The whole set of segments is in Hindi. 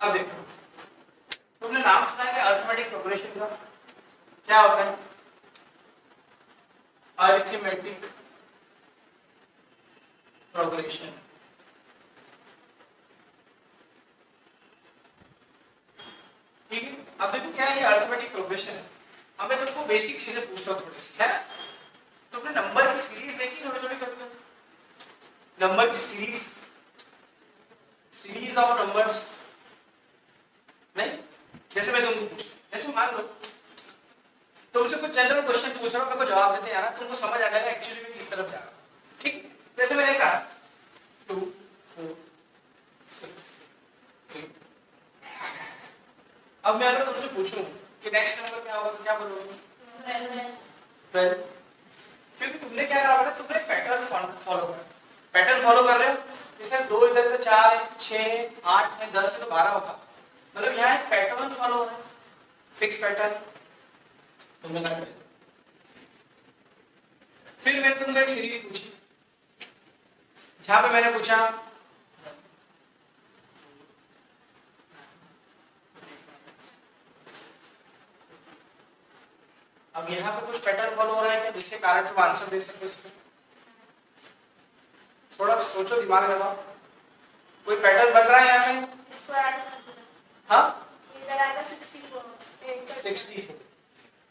अब देखो, तुमने नाम सुना है अरिथमेटिक प्रोग्रेशन का? क्या होता है अरिथमेटिक प्रोग्रेशन? ठीक है, अब देखो क्या है ये अरिथमेटिक प्रोग्रेशन है। अब मैं तुमको बेसिक चीजें पूछता हूँ थोड़ी सी, है ना? तुमने नंबर की सीरीज देखी थोड़ी थोड़ी करके? नंबर की सीरीज, सीरीज ऑफ नंबर्स नहीं? जैसे मैं तुमको पूछता, जैसे मान लो तुमसे कुछ जनरल क्वेश्चन पूछ रहा हूँ, मेरे को जवाब देते जाना, तुमको समझ आ जाएगा एक्चुअली में किस तरफ जा रहा हूँ। ठीक, जैसे मैंने कहा 2 4 6 8। अब मैं अगर तुमसे पूछूं कि नेक्स्ट नंबर क्या होगा, क्या बोलोगे? 12। क्योंकि तुमने क्या करा, तुमने पैटर्न फॉलो कर, पैटर्न फॉलो कर रहे हो। जैसे 2 इधर का 4 है, 6 है, 8 है, 10 है तो 12 होगा। मतलब यहाँ एक पैटर्न फॉलो हो रहा है, फिक्स पैटर्न। तुमने कर लिया। फिर मैंने तुमको एक सीरीज पूछी जहां पे मैंने पूछा अब यहाँ पे कुछ पैटर्न फॉलो हो रहा है क्या, जिसके कारण तुम आंसर दे सको इसका? थोड़ा सोचो, दिमाग लगाओ, कोई पैटर्न बन रहा है यहाँ पे? हाँ, 64।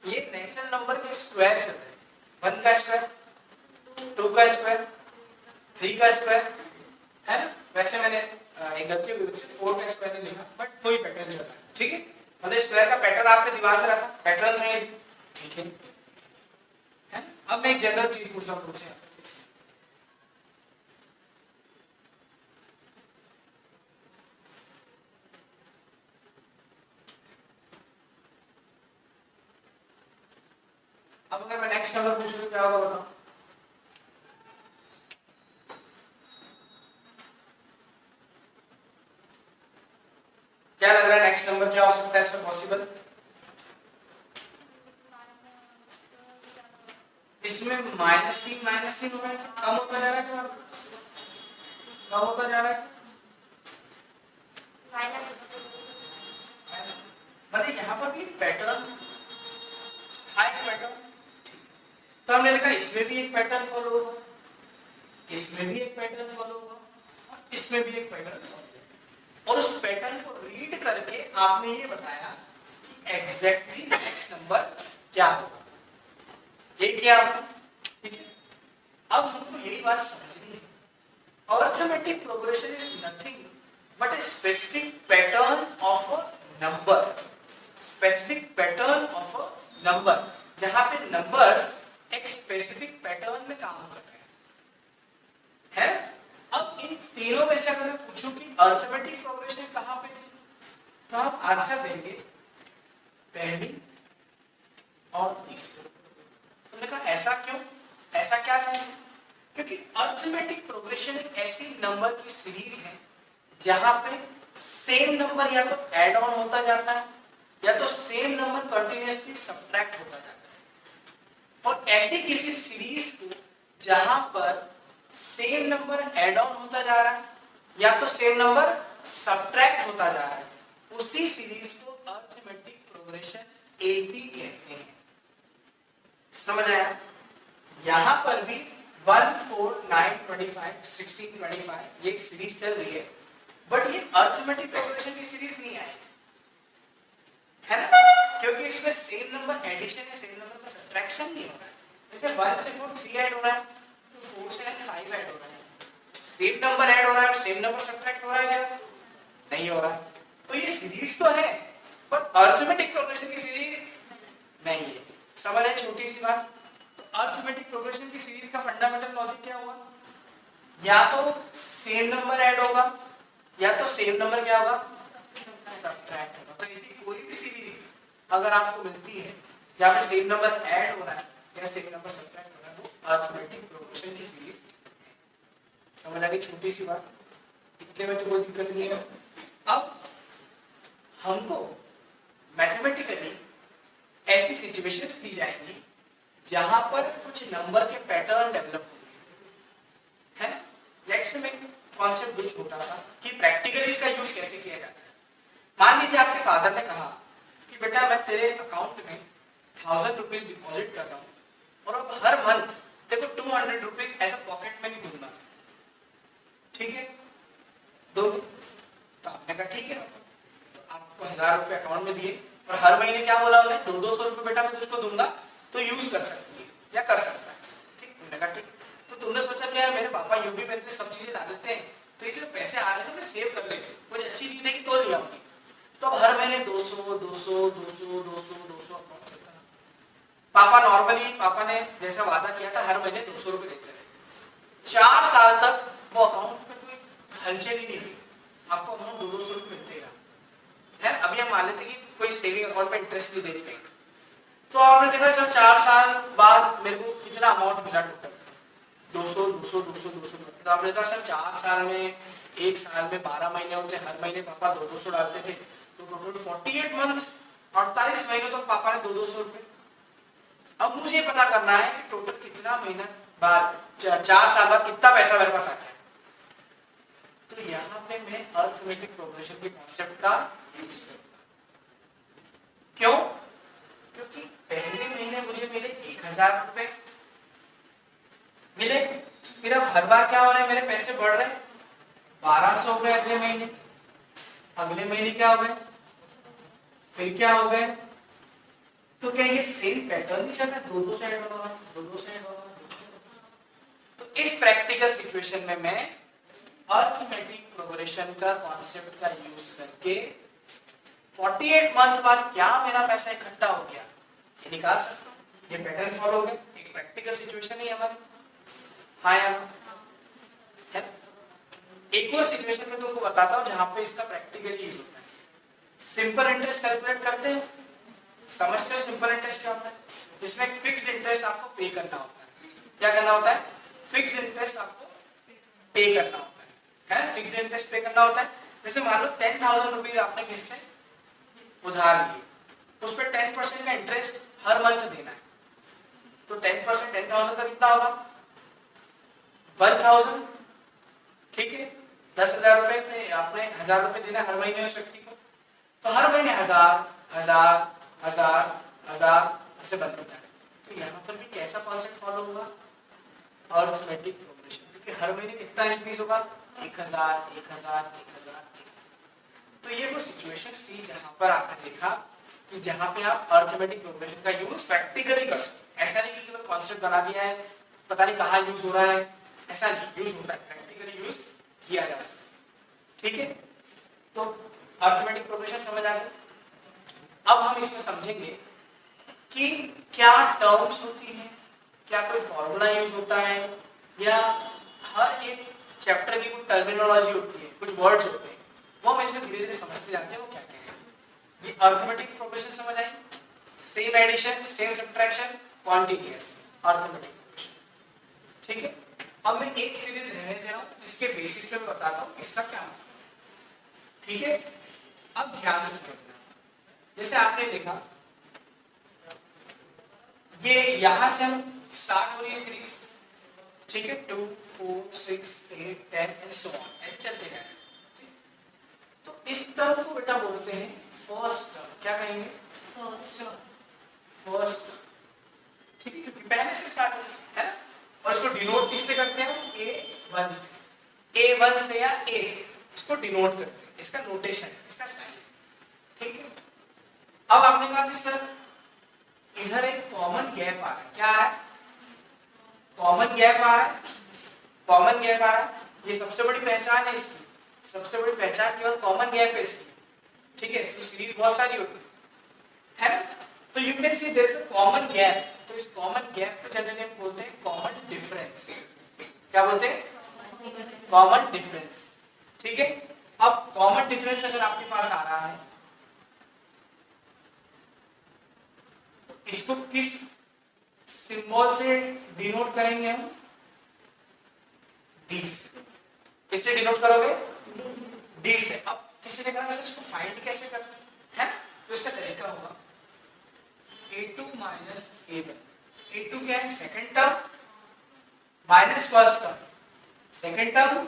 ये नेचुरल नंबर के स्क्वायर चल रहे हैं। 1 का स्क्वायर, 2 का स्क्वायर, 3 का स्क्वायर, है ना? वैसे मैंने एक गलती हुई मुझसे 4 का स्क्वायर नहीं लिखा, बट कोई पैटर्न चल रहा है। ठीक है, मतलब स्क्वायर का पैटर्न आपने दिमाग में रखा, पैटर्न था ये। ठीक है, अब मैं एक जनरल चीज पूछता हूँ तुमसे। अब अगर मैं नेक्स्ट नंबर पूछ लूं क्या होगा बताओ? क्या लग रहा है नेक्स्ट नंबर क्या हो सकता है सर पॉसिबल? इसमें -3 हो रहा है, कम होता जा रहा है, कम होता जा रहा है। मतलब यहाँ पर भी पैटर्न, हाई पैटर्न। तो हमने लिखा इसमें भी एक पैटर्न फॉलो होगा, इसमें भी एक पैटर्न फॉलो होगा, और इसमें भी एक पैटर्न फॉलो होगा। और उस पैटर्न को रीड करके आपने ये बताया कि एग्जैक्टली नेक्स्ट नंबर क्या होगा। ये किया आपने, ठीक है? अब हमको यही बात समझनी है, arithmetic progression is nothing but a specific pattern of a number, specific pattern of a number, जहां पे नंबर्स एक स्पेसिफिक पैटर्न में काम कर रहे हैं, है? अब इन तीनों में से अगर मैं पूछूं कि अरिथमेटिक प्रोग्रेशन कहां पे थी, तो आप आंसर देंगे पहली और तीसरी। तुमने कहा ऐसा क्यों, ऐसा क्या कहेंगे? क्योंकि अरिथमेटिक प्रोग्रेशन एक ऐसी नंबर की सीरीज है जहां पे सेम नंबर या तो ऐड ऑन होता जाता है या तो सेम नंबर कंटिन्यूअसली सब्ट्रैक्ट होता जाता है। और ऐसी किसी सीरीज को जहां पर सेम नंबर ऐड ऑन होता जा रहा है या तो सेम नंबर सब्ट्रैक्ट होता जा रहा है, उसी सीरीज को अरिथमेटिक प्रोग्रेशन एपी कहते हैं। समझ आया? यहां पर भी 1 4 9 25 16 25 ये एक सीरीज चल रही है, बट ये अरिथमेटिक प्रोग्रेशन की सीरीज नहीं आएगी, है ना? क्योंकि इसमें सेम नंबर एडिशन है, सेम नंबर का सब्ट्रैक्शन नहीं हो रहा है। जैसे 1 से 4 3 ऐड हो रहा है, तो 4 से 9 5 ऐड हो रहा है। सेम नंबर ऐड हो रहा है, सेम नंबर सब्ट्रैक्ट हो रहा है क्या? नहीं हो रहा है। तो ये सीरीज तो है, पर अरिथमेटिक प्रोग्रेशन की सीरीज नहीं है। समझ है? छोटी सी बात। तो अरिथमेटिक प्रोग्रेशन की सीरीज का फंडामेंटल लॉजिक क्या होगा? या तो सेम नंबर ऐड होगा या तो सेम नंबर क्या होगा, सब्ट्रैक्ट होगा। तो इसी कोई भी सीरीज अगर आपको मिलती है जहां पे सेम नंबर ऐड हो रहा है या सेम नंबर सब्ट्रैक्ट हो रहा है, तो अरिथमेटिक प्रोग्रेशन की सीरीज। समझ आ गई? छोटी सी बात, इतने में तो कोई दिक्कत नहीं है। अब हमको मैथमेटिकली ऐसी सिचुएशंस दी जाएंगी जहां पर कुछ नंबर के पैटर्न डेवलप होंगे, है ना? लेट्स से मैं कॉन्सेप्ट दो छोटा सा कि प्रैक्टिकली इसका यूज कैसे किया जाता है। मान लीजिए आपके फादर ने कहा कि बेटा मैं तेरे अकाउंट में 1000 रुपीज डिपॉजिट कर रहा हूँ और अब हर मंथ देखो 200 रुपीज ऐसा पॉकेट में नहीं दूंगा, ठीक है, दोगे? तो आपने कहा ठीक है, तो आपको 1000 रुपए अकाउंट में दिए और हर महीने क्या बोला उन्होंने, 200 रुपए बेटा मैं तुझको दूंगा तो यूज कर सकती है या कर सकता है, ठीक? तुमने कहा ठीक। तो तुमने सोचा कि यार मेरे पापा यूं भी मेरे लिए सब चीजें ला देते हैं, तो ये जो पैसे आ रहे हैं मैं सेव कर लेती, कुछ अच्छी चीज देगी तो ले आऊंगी। तो अब हर महीने 200 200 200 200 200 अकाउंट चलता है। पापा नॉर्मली पापा ने जैसा वादा किया था हर महीने 200 रुपए देते रहे। 4 साल तक वो अकाउंट में कोई हलचल ही नहीं हुई, आपको अमाउंट 200 रुपए मिलते रहा है। अभी हम मान लेते कि कोई सेविंग अकाउंट पे इंटरेस्ट नहीं दे रही बैंक, तो आपने देखा जब 4 साल बाद मेरे को कितना अमाउंट मिला टोटल, 200 200 200 200। तो आपने कहा सर 4 साल में, 1 साल में 12 महीने होते, हर महीने पापा 200 डालते थे, तो टोटल 48 मंथ, 48 महीनों तक पापा ने 200 रुपए। अब मुझे पता करना है कि टोटल कितना महीना बाद 4 साल बाद कितना पैसा मेरे पास आ गया। तो यहाँ पे मैं अरिथमेटिक प्रोग्रेशन के कॉन्सेप्ट का यूज करूंगा। क्यों? क्योंकि पहले महीने मुझे मिले 1000 रुपए मिले, फिर अब हर बार क्या हो रहा है, मेरे पैसे बढ़ रहे, 1200 हो गए अगले महीने क्या हो गए, फिर क्या हो गए। तो क्या ये सेम पैटर्न नहीं चल रहा है, 2-2 से ऐड हो रहा है, 2-2 से ऐड हो रहा है। तो इस प्रैक्टिकल सिचुएशन में मैं अरिथमेटिक प्रोग्रेशन का कॉन्सेप्ट का यूज करके 48 मंथ बाद क्या मेरा पैसा इकट्ठा हो गया ये निकाल सकता हूँ। ये पैटर्न फॉलो हो गया, एक प्रैक्टिकल सिचुएशन ही हमारी। हाँ यार है। एक और सिचुएशन में तुमको बताता हूँ जहां पे इसका प्रैक्टिकल यूज होता है। सिंपल इंटरेस्ट कैलकुलेट करते हैं, समझते हो सिंपल इंटरेस्ट क्या होता है? जिसमें एक फिक्स इंटरेस्ट आपको पे करना होता है। क्या करना होता है? फिक्स इंटरेस्ट आपको पे करना होता है ना? फिक्स इंटरेस्ट पे करना होता है। जैसे मान लो 10,000 रुपीज आपने किसी से उधार लिए, उस पर 10% का इंटरेस्ट हर मंथ देना है, तो 10% 10,000 का कितना होगा? 1,000, ठीक है। 10,000 रुपए पे आपने 1,000 रुपए देना हर महीने उस व्यक्ति को, तो हर महीने 1,000 1,000 1,000 1,000 ऐसे बनते जा रहे। तो यहाँ पर भी कैसा कॉन्सेप्ट फॉलो होगा? अरिथमेटिक प्रोग्रेशन, क्योंकि हर महीने कितना इंक्रीज होगा? 1,000 1,000 1,000। तो ये वो सिचुएशन थी जहां पर आपने देखा कि जहां पे आप अरिथमेटिक प्रोग्रेशन का यूज प्रैक्टिकली कर सकते। ऐसा नहीं कि केवल कॉन्सेप्ट बना दिया है, पता नहीं कहाँ यूज हो रहा है, ऐसा नहीं, यूज होता है, प्रैक्टिकली यूज किया जा सकता है, ठीक है। तो अरिथमेटिक प्रोग्रेशन समझ आ गई। अब हम इसमें समझेंगे कि क्या टर्म्स होती हैं, क्या कोई फॉर्मूला यूज होता है, या हर एक चैप्टर की कुछ टर्मिनोलॉजी होती है, कुछ वर्ड्स होते हैं, वो हम इसमें धीरे धीरे समझते जाते हैं वो क्या क्या है। ये अरिथमेटिक प्रोग्रेशन समझ आई, same addition same subtraction continuous arithmetic progression, ठीक है। अब मैं एक सीरीज रहने दे रहा हूँ, इसके बेसिस पे मैं बताता हूँ इसका क्या मतलब, ठीक है। अब ध्यान से समझना, जैसे आपने देखा ये यहां से हम स्टार्ट हो रही है सीरीज, ठीक है, 2 4 6 8 10 एंड सो ऑन, ऐसे चलते जा रहे हैं। तो इस टर्म को बेटा बोलते हैं फर्स्ट टर्म। क्या कहेंगे? फर्स्ट, ठीक है, क्योंकि पहले से स्टार्ट है ना। और इसको डिनोट किससे करते हैं? A1 से, A1 से या A से इसको डिनोट करते हैं, इसका नोटेशन, इसका साइन, ठीक है। अब आपने कहा कि सर इधर एक कॉमन गैप आ रहा है, क्या आ रहा है? कॉमन गैप आ रहा है, कॉमन गैप आ रहा है। ये सबसे बड़ी पहचान है इसकी, सबसे बड़ी पहचान केवल कॉमन गैप है इसकी, ठीक है। इसकी सीरीज बहुत सारी होती है ना। तो you can see there is a common gap, तो इस कॉमन गैप को जनरली हम बोलते हैं कॉमन डिफरेंस। क्या बोलते हैं? कॉमन डिफरेंस, ठीक है। अब कॉमन डिफरेंस अगर आपके पास आ रहा है तो इसको किस सिंबल से डिनोट करेंगे हम? डी से। किससे डिनोट करोगे? डी से। अब किसी ने कहा सर इसको फाइंड कैसे करते हैं, तो इसका तरीका होगा A2 माइनस A1। A2 क्या है? Second term minus first term, second term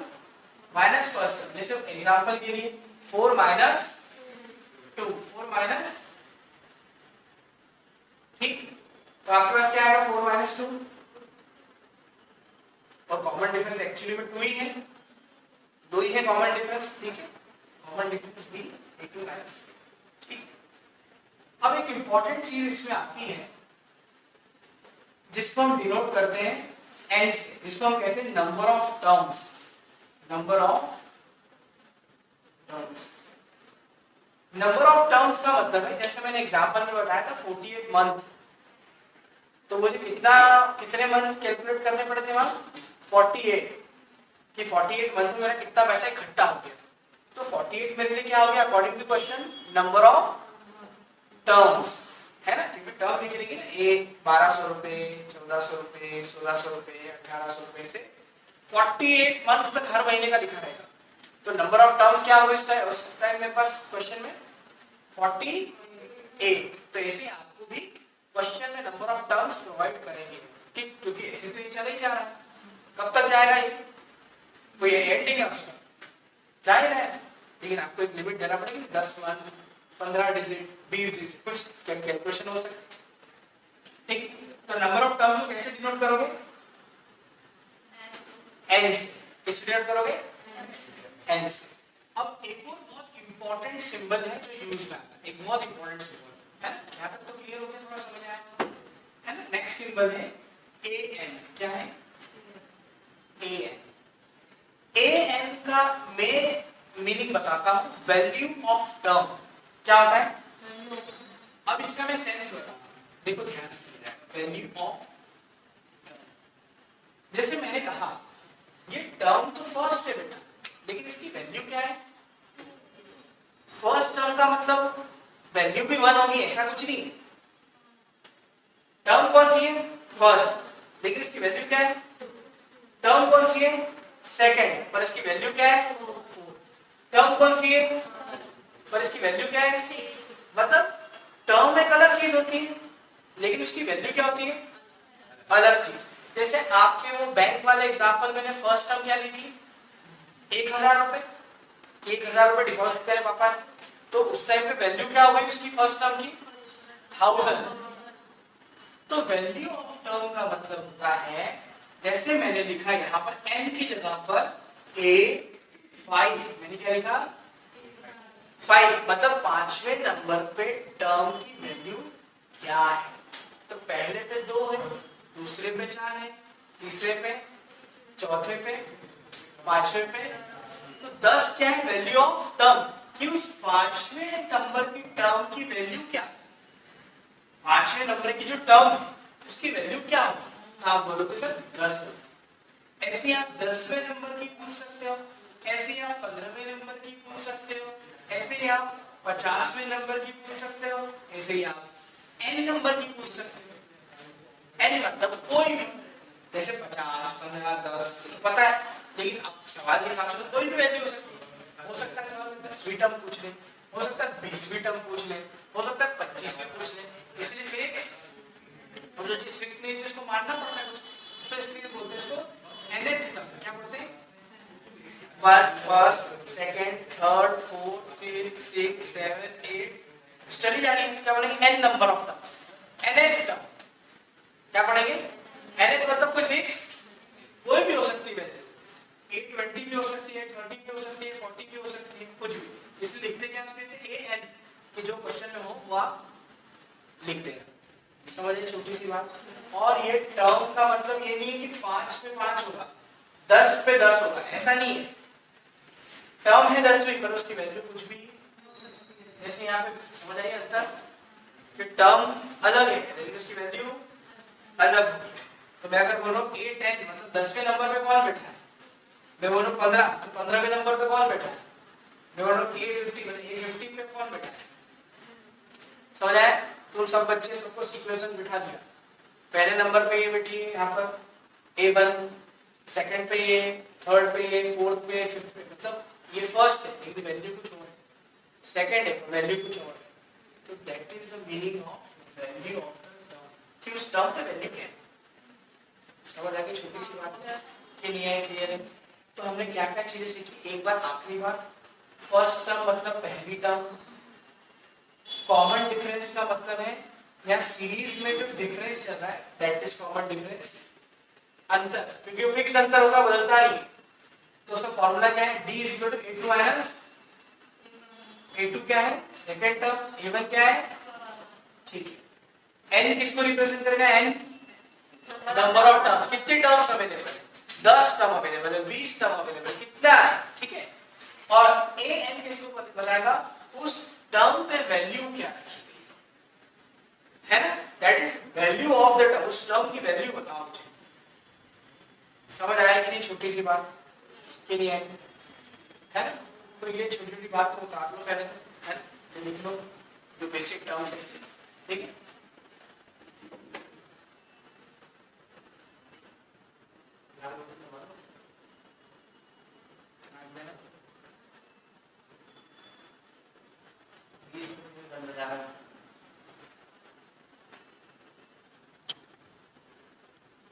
minus first term. जैसे एग्जांपल के लिए 4 माइनस 2, 4 माइनस, ठीक, तो आपके पास क्या आएगा 4 माइनस 2, और कॉमन डिफरेंस एक्चुअली में 2 ही है, 2 ही है कॉमन डिफरेंस, ठीक है, कॉमन डिफरेंस भी a2 माइनस, ठीक। अब एक इंपॉर्टेंट चीज इसमें आती है जिसको हम डिनोट करते हैं n से, जिसको हम कहते हैं number of terms, number of terms. Number of terms का मतलब है, जैसे मैंने एग्जांपल में बताया था 48 मंथ, तो मुझे कितने मंथ कैलकुलेट करने पड़े थे वहां 48, कि 48 मंथ में मेरा कितना पैसा इकट्ठा हो गया, तो 48 मेरे लिए क्या हो गया according to question number of terms, है ना, क्योंकि टर्म लिख लेंगे ना, एक 1200 रुपए, 1400 रुपए, 1600 रुपए, 1800 रुपए से 48 मंथ तक हर महीने का लिखा रहेगा, तो नंबर ऑफ टर्म्स क्या होगा इस टाइम, उस टाइम मेरे पास क्वेश्चन में 48, तो ऐसे आपको भी क्वेश्चन में नंबर ऑफ टर्म्स प्रोवाइड करेंगे, ठीक, क्योंकि ऐसे तो ये चला ही जा रहा है, कब तक जाएगा ये, कोई एंडिंग है उसका, जा ही रहा है, लेकिन आपको एक लिमिट देना पड़ेगी, 10 मंथ, 15 डिजिट, 20 डिजिट, कुछ कैलकुलेशन हो सकता, ठीक। तो नंबर ऑफ टर्म्स को कैसे डिनोट करोगे, n से, किससे डिनोट करोगे, n से। अब एक और बहुत इंपॉर्टेंट सिंबल है जो यूज में आता है, एक बहुत इंपॉर्टेंट सिंबल है ना, यहां तक तो क्लियर हो गया, थोड़ा समझ आया है ना। नेक्स्ट सिंबल है an, क्या है an, an का मैं मीनिंग बताता हूं, वैल्यू ऑफ टर्म, क्या होता है, अब इसका मैं सेंस बताता हूं, देखो ध्यान से, वैल्यू ऑफ टर्म, जैसे मैंने कहा ये टर्म तो फर्स्ट है बेटा, लेकिन इसकी वैल्यू क्या है, फर्स्ट टर्म का मतलब वैल्यू भी 1 होगी ऐसा कुछ नहीं है, टर्म कौन सी है फर्स्ट, लेकिन इसकी वैल्यू क्या है, टर्म कौन सी है सेकंड, पर इसकी वैल्यू क्या है 4, टर्म कौन सी है पर इसकी वैल्यू क्या है, मतलब टर्म एक अलग चीज होती है लेकिन उसकी वैल्यू क्या होती है अलग चीज। जैसे आपके वो बैंक वाले एग्जांपल मैंने फर्स्ट टर्म क्या ली थी 1000 रुपए, 1000 रुपए डिपॉजिट करे पापा ने, तो उस टाइम पे वैल्यू क्या हो गई उसकी फर्स्ट टर्म की 1000। तो वैल्यू ऑफ टर्म का मतलब होता है, जैसे मैंने लिखा यहाँ पर n की जगह पर a5, मैंने क्या लिखा 5, मतलब 5वें नंबर पे टर्म की वैल्यू क्या है, तो पहले पे 2 है, दूसरे पे 4 है, तीसरे पे, चौथे पे, 5वें पे, तो 10 क्या है वैल्यू ऑफ टर्म, कि उस 5वें नंबर की टर्म की वैल्यू क्या, 5वें नंबर की जो टर्म है उसकी वैल्यू क्या होगी, आप बोलोगे सर 10 हो। ऐसे आप 10वें नंबर की पूछ सकते हो, ऐसे आप 15वें नंबर की पूछ सकते हो, ऐसे ही आप 50वें नंबर की पूछ सकते हो, ऐसे ही आप n नंबर की पूछ सकते हो। n मतलब कोई भी, जैसे 50, 15, 10 तो पता है, लेकिन अब सवाल के हिसाब से तो कोई भी वैल्यू हो सकती है, हो सकता है सवाल में 10वीं टर्म पूछ ले, हो सकता है 20वीं टर्म पूछ ले, हो सकता है 25वीं पूछ ले, इसलिए फिक्स, और जो चीज फिक्स नहीं है उसको मानना पड़ता है कुछ, तो इसलिए बोलते हैं इसको nth टर्म, क्या बोलते हैं first, second, third, fourth, fifth, six, 7, 8 चली जा रही है, क्या बोलेंगे n number of terms, nth term क्या पढ़ेंगे, nth मतलब कोई फिक्स, कोई भी हो सकती है वैल्यू, 820 भी हो सकती है, 30 भी हो सकती है, 40 भी हो सकती है, कुछ भी, इसलिए लिखते क्या उसके नीचे an, कि जो क्वेश्चन में हो वो आप लिख देना, समझिए छोटी सी बात। और ये टर्म का मतलब ये नहीं है कि 5 पे 5 होगा, 10 पे 10 होगा, ऐसा नहीं है, टर्म है 10वीं पर उसकी वैल्यू कुछ भी, जैसे यहाँ पे समझ आइए अंतर, कि टर्म अलग है लेकिन उसकी वैल्यू अलग होगी। तो मैं अगर बोलूं a10 मतलब 10वें नंबर पे कौन बैठा है, मैं बोलूं 15 तो 15वें नंबर पे कौन बैठा है, मैं बोलूं a50 मतलब a50 पे कौन बैठा है, समझ आया, तुम सब बच्चे सबको सीक्वेंस बिठा दिया, पहले नंबर पे ये बैठी है यहाँ पर a1, सेकंड पे ये, थर्ड पे ये, फोर्थ पे, फिफ्थ पे, मतलब ये फर्स्ट है लेकिन वैल्यू कुछ और है, सेकंड है वैल्यू कुछ और है, तो that is the meaning of value of the term, कि उस टर्म पे वैल्यू क्या है, समझ आ गई छोटी सी बात है कि नहीं है, क्लियर है। तो हमने क्या क्या चीजें सीखी, एक बार आखिरी बार फर्स्ट टर्म मतलब पहली टर्म, कॉमन डिफरेंस का मतलब है यहाँ सीरीज में जो डिफरेंस चल रहा है दैट इज कॉमन डिफरेंस, अंतर, क्योंकि फिक्स अंतर होगा, बदलता नहीं। तो उसका फॉर्मूला क्या है, d is equal to a2 minus a2 क्या है सेकंड टर्म, a1 क्या है, ठीक है। n किसको रिप्रेजेंट करेगा, n नंबर ऑफ टर्म्स, कितने टर्म्स अवेलेबल है, 10 टर्म अवेलेबल है, 20 टर्म अवेलेबल, कितना है, ठीक है। और a n किसको बताएगा, उस टर्म पे वैल्यू क्या रखी गई है ना, that is value of the term, उस टर्म की वैल्यू बताओ मुझे। समझ आया कि नहीं, छोटी सी बात के लिए है ना। तो ये छोटी छोटी बात को उतार लो पहले तो, है ना, लिख लो जो बेसिक टर्म्स है, ठीक है।